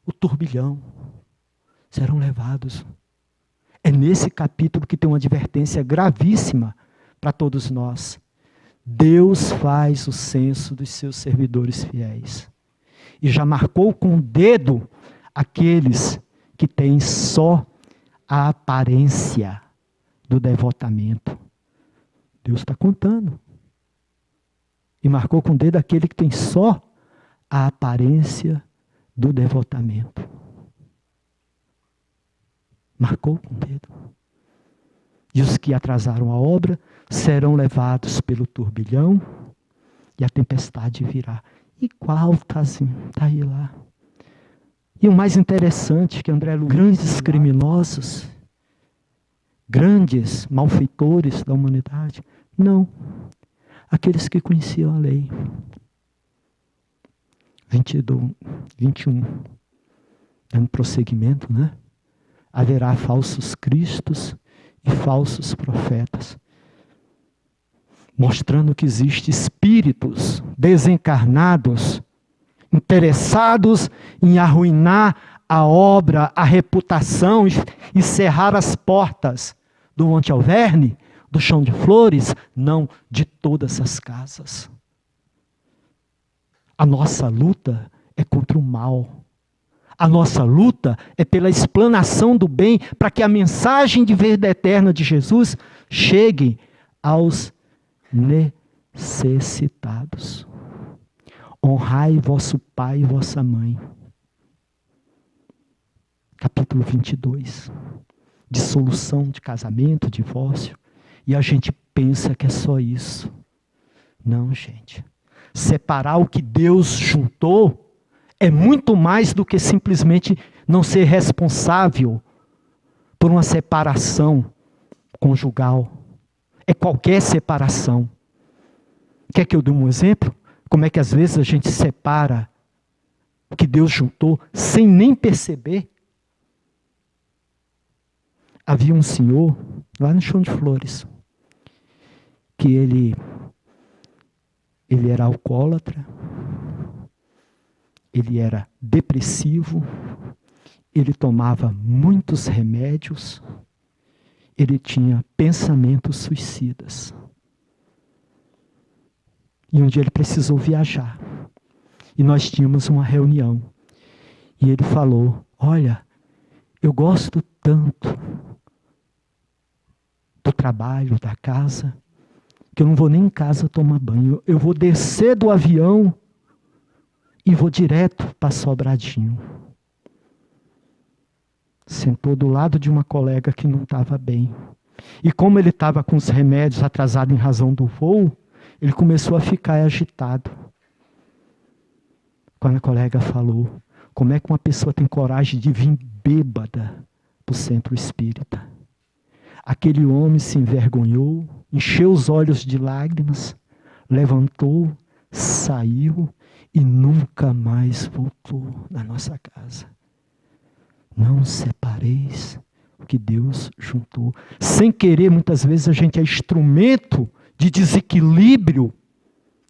O turbilhão serão levados. É nesse capítulo que tem uma advertência gravíssima para todos nós. Deus faz o censo dos seus servidores fiéis. E já marcou com o dedo aqueles que têm só a aparência do devotamento. Deus está contando. E marcou com o dedo aquele que tem só a aparência do devotamento. Marcou com o dedo. E os que atrasaram a obra serão levados pelo turbilhão e a tempestade virá. E qual está aí lá? E o mais interessante que André Luiz, grandes criminosos, grandes malfeitores da humanidade, não. Aqueles que conheciam a lei. 21, dando prosseguimento, né? Haverá falsos cristos e falsos profetas, mostrando que existem espíritos desencarnados, interessados em arruinar a obra, a reputação e cerrar as portas do Monte Alverne, do Chão de Flores, não de todas as casas. A nossa luta é contra o mal. A nossa luta é pela explanação do bem, para que a mensagem de vida eterna de Jesus chegue aos necessitados. Honrai vosso pai e vossa mãe. Capítulo 22. Dissolução de casamento, divórcio. E a gente pensa que é só isso. Não, gente. Separar o que Deus juntou é muito mais do que simplesmente não ser responsável por uma separação conjugal. É qualquer separação. Quer que eu dê um exemplo? Como é que às vezes a gente separa o que Deus juntou sem nem perceber? Havia um senhor lá no Chão de Flores que ele era alcoólatra, ele era depressivo, ele tomava muitos remédios, ele tinha pensamentos suicidas. E um dia ele precisou viajar. E nós tínhamos uma reunião. E ele falou, olha, eu gosto tanto do trabalho, da casa, que eu não vou nem em casa tomar banho. Eu vou descer do avião e vou direto para Sobradinho. Sentou do lado de uma colega que não estava bem. E como ele estava com os remédios atrasados em razão do voo, ele começou a ficar agitado. Quando a colega falou, como é que uma pessoa tem coragem de vir bêbada para o centro espírita? Aquele homem se envergonhou, encheu os olhos de lágrimas, levantou, saiu e nunca mais voltou na nossa casa. Não separeis o que Deus juntou. Sem querer, muitas vezes a gente é instrumento de desequilíbrio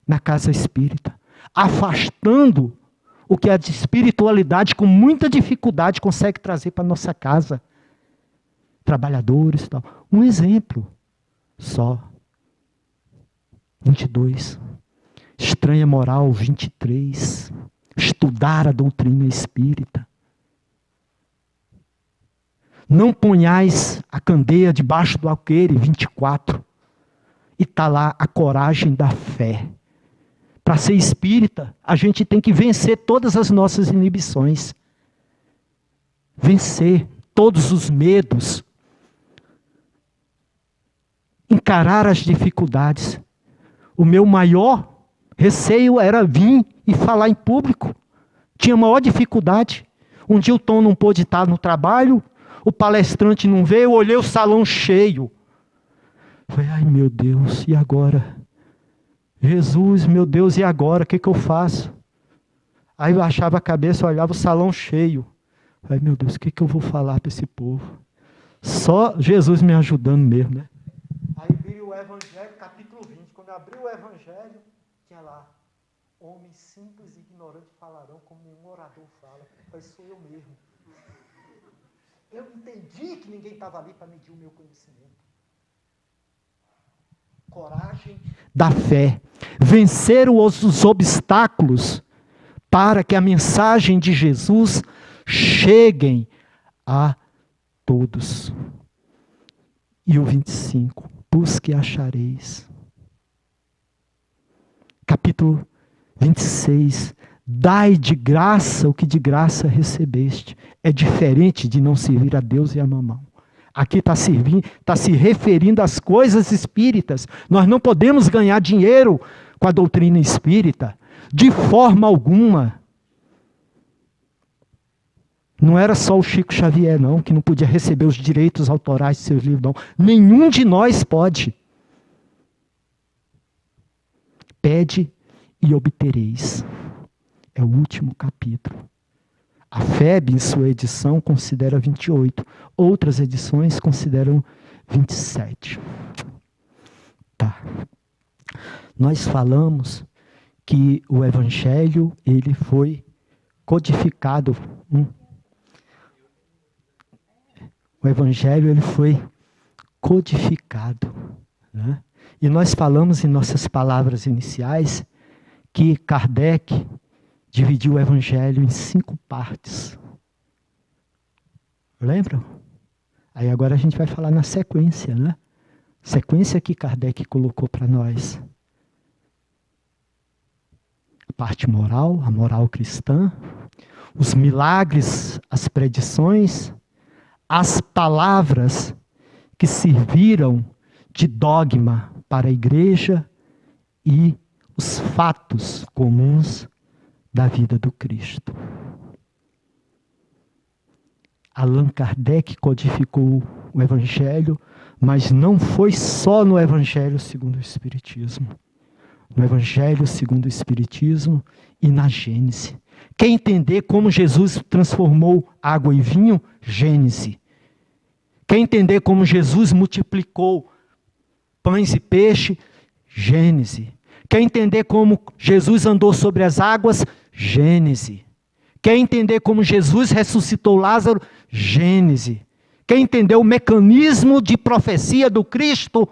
na casa espírita, afastando o que a espiritualidade com muita dificuldade consegue trazer para a nossa casa. Trabalhadores e tal. Um exemplo só. 22. Estranha Moral 23. Estudar a doutrina espírita. Não ponhais a candeia debaixo do alqueire, 24. E está lá a coragem da fé. Para ser espírita, a gente tem que vencer todas as nossas inibições. Vencer todos os medos. Encarar as dificuldades. O meu maior receio era vir e falar em público. Tinha maior dificuldade. Um dia o Tom não pôde estar no trabalho, o palestrante não veio, eu olhei o salão cheio. Falei, ai meu Deus, e agora? Jesus, meu Deus, e agora? O que eu faço? Aí eu baixava a cabeça, olhava o salão cheio. Falei, meu Deus, o que eu vou falar para esse povo? Só Jesus me ajudando mesmo, né? Aí vi o Evangelho, capítulo 20. Quando eu abri o Evangelho, tinha lá, homens simples e ignorantes falarão como nenhum orador fala. Mas sou eu mesmo. Eu entendi que ninguém estava ali para medir o meu conhecimento. Coragem da fé. Vencer os obstáculos para que a mensagem de Jesus chegue a todos. E o 25. Busque e achareis. Capítulo 26. Dai de graça o que de graça recebeste. É diferente de não servir a Deus e a mamão. Aqui está se referindo às coisas espíritas. Nós não podemos ganhar dinheiro com a doutrina espírita. De forma alguma. Não era só o Chico Xavier, não, que não podia receber os direitos autorais de seus livros, não. Nenhum de nós pode. Pede e obtereis. É o último capítulo. A FEB, em sua edição, considera 28. Outras edições consideram 27. Tá. Nós falamos que o Evangelho, ele foi codificado. O Evangelho, ele foi codificado. Né? E nós falamos em nossas palavras iniciais que Kardec dividiu o Evangelho em 5 partes. Lembram? Aí agora a gente vai falar na sequência, né? Sequência que Kardec colocou para nós. A parte moral, a moral cristã, os milagres, as predições, as palavras que serviram de dogma para a igreja e os fatos comuns da vida do Cristo. Allan Kardec codificou o Evangelho, mas não foi só no Evangelho segundo o Espiritismo. No Evangelho segundo o Espiritismo e na Gênese. Quer entender como Jesus transformou água em vinho? Gênese. Quer entender como Jesus multiplicou pães e peixe? Gênese. Quer entender como Jesus andou sobre as águas? Gênese. Quer entender como Jesus ressuscitou Lázaro? Gênese. Quer entender o mecanismo de profecia do Cristo,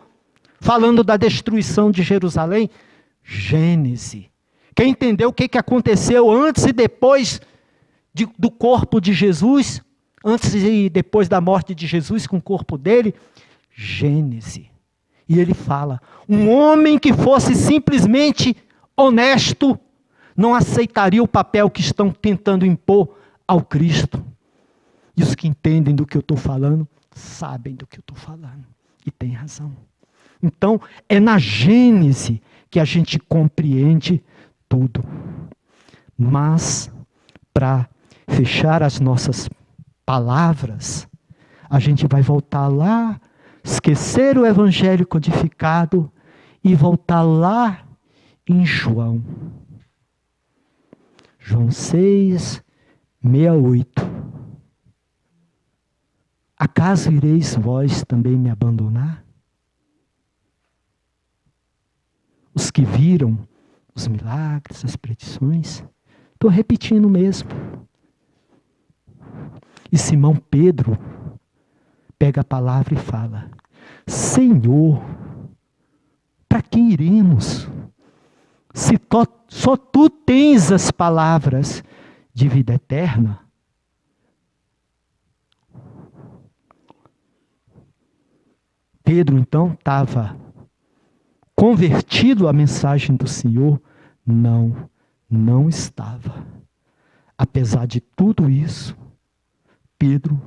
falando da destruição de Jerusalém? Gênese. Quer entender o que aconteceu antes e depois do corpo de Jesus? Antes e depois da morte de Jesus com o corpo dele? Gênese. E ele fala, um homem que fosse simplesmente honesto, não aceitaria o papel que estão tentando impor ao Cristo. E os que entendem do que eu estou falando, sabem do que eu estou falando. E tem razão. Então, é na Gênese que a gente compreende tudo. Mas, para fechar as nossas palavras, a gente vai voltar lá, esquecer o Evangelho codificado e voltar lá em João. João 6, 68. Acaso ireis vós também me abandonar? Os que viram os milagres, as predições, estou repetindo mesmo. E Simão Pedro pega a palavra e fala, Senhor, para quem iremos? Se só tu tens as palavras de vida eterna, Pedro então estava convertido à mensagem do Senhor? Não, não estava. Apesar de tudo isso, Pedro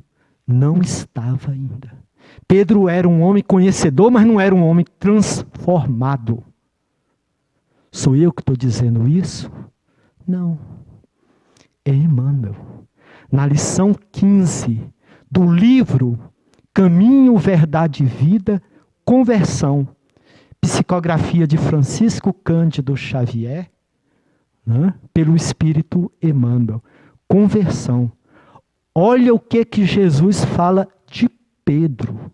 não estava ainda. Pedro era um homem conhecedor, mas não era um homem transformado. Sou eu que estou dizendo isso? Não. É Emmanuel. Na lição 15 do livro Caminho, Verdade e Vida, Conversão, psicografia de Francisco Cândido Xavier, né, pelo Espírito Emmanuel. Conversão. Olha o que Jesus fala de Pedro.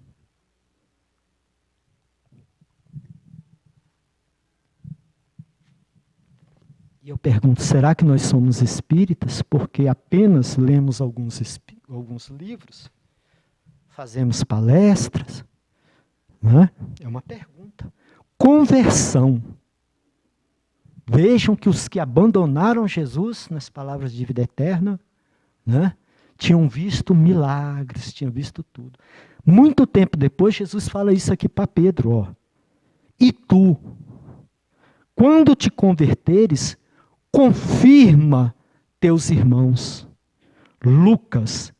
E eu pergunto, será que nós somos espíritas porque apenas lemos alguns livros? Fazemos palestras? Não é? É uma pergunta. Conversão. Vejam que os que abandonaram Jesus, nas palavras de vida eterna, né, tinham visto milagres, tinham visto tudo. Muito tempo depois, Jesus fala isso aqui para Pedro. Ó. E tu, quando te converteres, confirma teus irmãos. Lucas,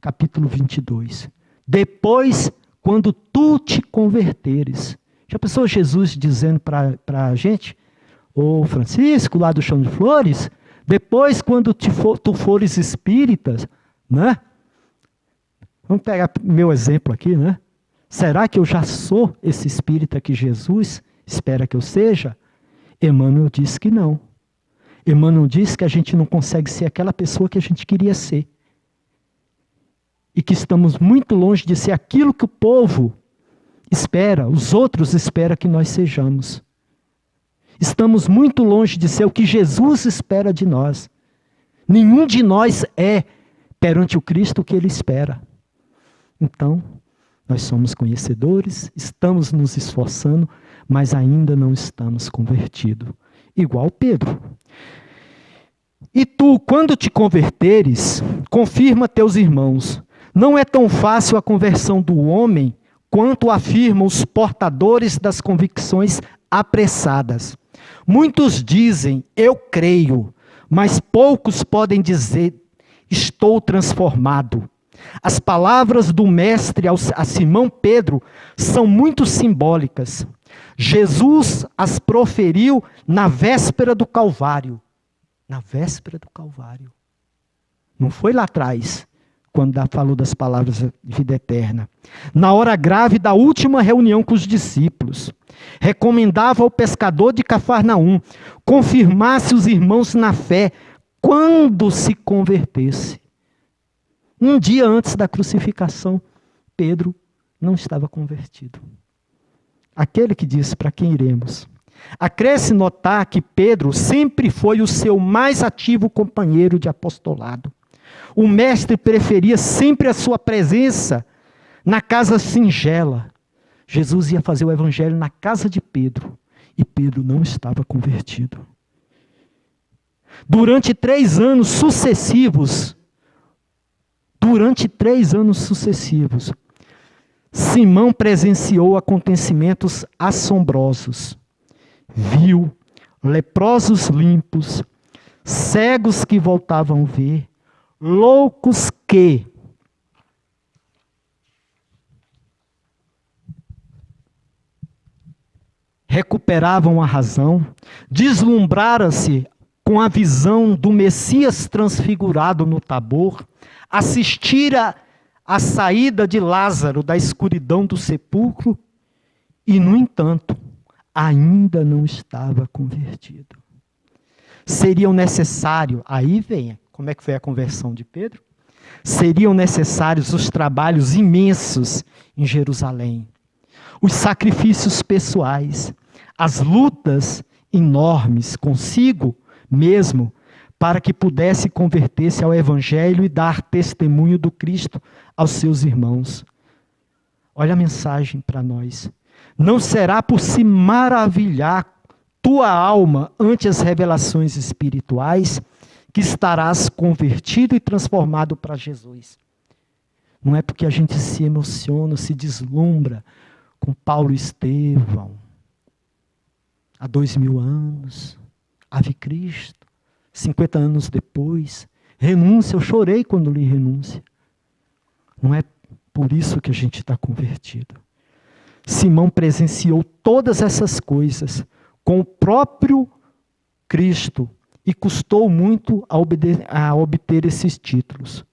capítulo 22. Depois, quando tu te converteres. Já pensou Jesus dizendo para a gente, ô Francisco, lá do Chão de Flores, depois, quando tu fores espíritas, né? Vamos pegar meu exemplo aqui, né? Será que eu já sou esse espírita que Jesus espera que eu seja? Emmanuel diz que não. Emmanuel diz que a gente não consegue ser aquela pessoa que a gente queria ser. E que estamos muito longe de ser aquilo que o povo espera, os outros esperam que nós sejamos. Estamos muito longe de ser o que Jesus espera de nós. Nenhum de nós é perante o Cristo o que Ele espera. Então, nós somos conhecedores, estamos nos esforçando, mas ainda não estamos convertidos. Igual Pedro. E tu, quando te converteres, confirma teus irmãos. Não é tão fácil a conversão do homem quanto afirmam os portadores das convicções apressadas. Muitos dizem, eu creio, mas poucos podem dizer, estou transformado. As palavras do Mestre a Simão Pedro são muito simbólicas. Jesus as proferiu na véspera do Calvário. Na véspera do Calvário. Não foi lá atrás, quando falou das palavras de vida eterna. Na hora grave da última reunião com os discípulos. Recomendava ao pescador de Cafarnaum confirmasse os irmãos na fé quando se convertesse. Um dia antes da crucificação, Pedro não estava convertido. Aquele que disse para quem iremos. Acresce notar que Pedro sempre foi o seu mais ativo companheiro de apostolado. O mestre preferia sempre a sua presença na casa singela. Jesus ia fazer o evangelho na casa de Pedro. E Pedro não estava convertido. Durante 3 anos sucessivos, Simão presenciou acontecimentos assombrosos. Viu leprosos limpos, cegos que voltavam a ver, loucos que recuperavam a razão, deslumbraram-se com a visão do Messias transfigurado no Tabor, assistira à saída de Lázaro da escuridão do sepulcro e, no entanto, ainda não estava convertido. Seriam necessários, aí vem, como é que foi a conversão de Pedro? Seriam necessários os trabalhos imensos em Jerusalém, os sacrifícios pessoais, as lutas enormes consigo mesmo, para que pudesse converter-se ao Evangelho e dar testemunho do Cristo aos seus irmãos. Olha a mensagem para nós. Não será por se maravilhar tua alma ante as revelações espirituais, que estarás convertido e transformado para Jesus. Não é porque a gente se emociona, se deslumbra com Paulo e Estevão, há 2000 anos, Ave Cristo, 50 anos depois, renúncia, eu chorei quando li renúncia. Não é por isso que a gente está convertido. Simão presenciou todas essas coisas com o próprio Cristo e custou muito a obter esses títulos.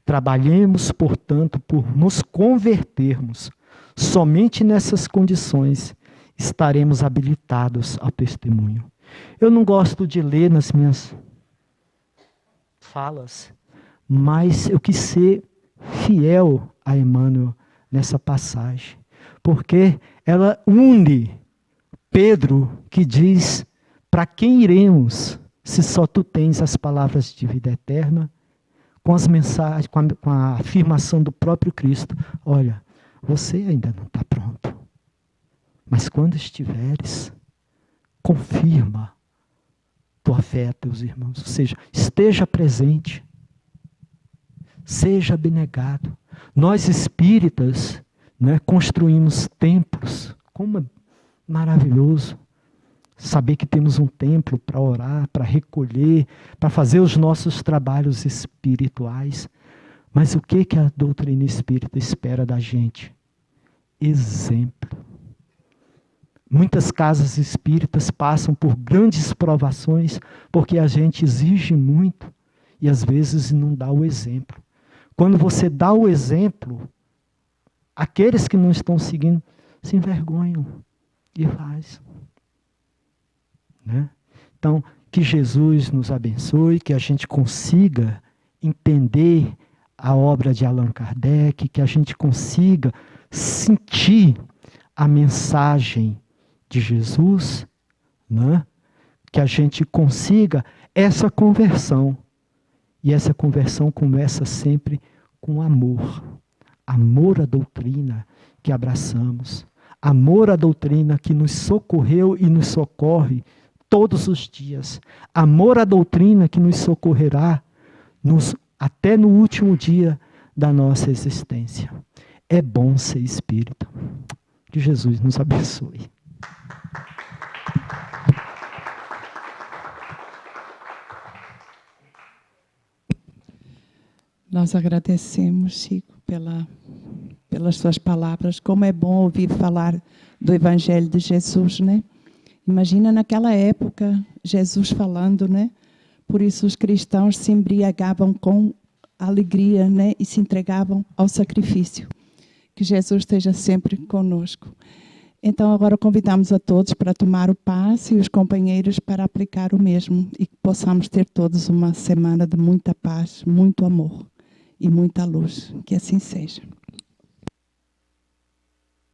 Trabalhemos, portanto, por nos convertermos. Somente nessas condições estaremos habilitados ao testemunho. Eu não gosto de ler nas minhas falas, mas eu quis ser fiel a Emmanuel nessa passagem, porque ela une Pedro, que diz: para quem iremos, se só tu tens as palavras de vida eterna, com as mensagens, com a afirmação do próprio Cristo: olha, você ainda não está pronto, mas quando estiveres, confirma tua fé a teus irmãos, ou seja, esteja presente, seja abnegado. Nós espíritas, né, construímos templos. Como é maravilhoso saber que temos um templo para orar, para recolher, para fazer os nossos trabalhos espirituais. Mas o que a doutrina espírita espera da gente? Exemplo. Muitas casas espíritas passam por grandes provações porque a gente exige muito e às vezes não dá o exemplo. Quando você dá o exemplo, aqueles que não estão seguindo se envergonham e faz. Né? Então, que Jesus nos abençoe, que a gente consiga entender a obra de Allan Kardec, que a gente consiga sentir a mensagem de Jesus, né? Que a gente consiga essa conversão. E essa conversão começa sempre com amor. Amor à doutrina que abraçamos. Amor à doutrina que nos socorreu e nos socorre todos os dias. Amor à doutrina que nos socorrerá até no último dia da nossa existência. É bom ser espírita. Que Jesus nos abençoe. Nós agradecemos, Chico, pelas suas palavras. Como é bom ouvir falar do Evangelho de Jesus, né? Imagina naquela época, Jesus falando, né? Por isso os cristãos se embriagavam com alegria, né? E se entregavam ao sacrifício. Que Jesus esteja sempre conosco. Então, agora convidamos a todos para tomar o passe e os companheiros para aplicar o mesmo. E que possamos ter todos uma semana de muita paz, muito amor e muita luz. Que assim seja.